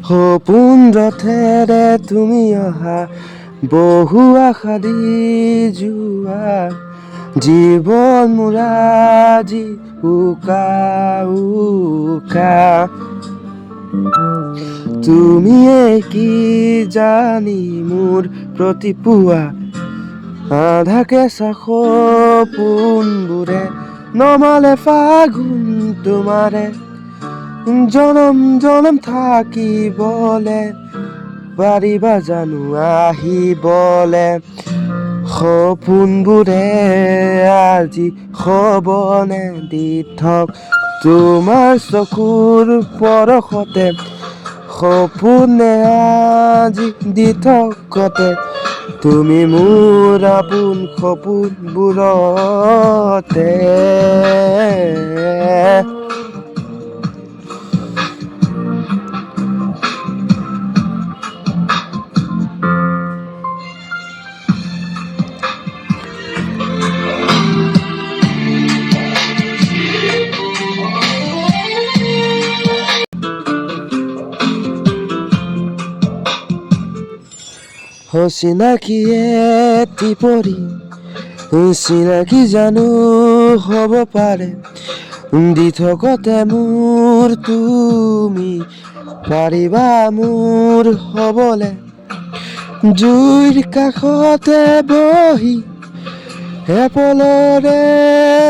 সপোন ৰথেৰে তুমি অহা বহু আশা দি যোৱা জীৱন মোৰ আজি উকা উকা তুমিয়ে কি জানি মোৰ প্ৰতি পুৱা আধা কেঁচা সপোনবোৰে নমালে ফাগুন তোমাৰে জনম জনম থাকিবলে পাৰিবা জানো আহিবলে সপোনবোৰে আজি সবনে দি থক তোমাৰ চকুৰ পৰশতে সপোনে আজি দি থকতে তুমি মোৰ আপোন সপোনবোৰতে চিনাকি এটি পৰি চিনাকি জানো হ'ব পাৰে দি থকতে মোৰ তুমি পাৰিবা মোৰ হ'বলে জুইৰ কাষতে বহি এপলৰে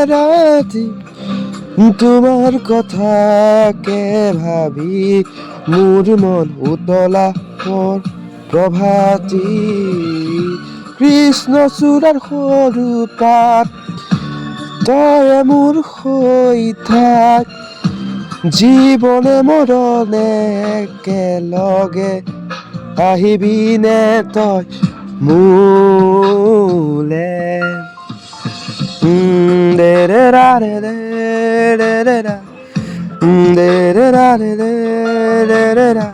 ৰাতি তোমাৰ কথাকে ভাবি মোৰ মন উতলা প্ৰভাতী কৃষ্ণচূড়াৰ সৰু পাত তই মোৰ হৈ থাক জীৱনে মৰণে একেলগে আহিবিনে তই মোলে দে ৰে ৰা ৰে ৰে ৰে ৰে ৰা দে ৰে ৰা ৰে ৰে ৰে ৰে ৰা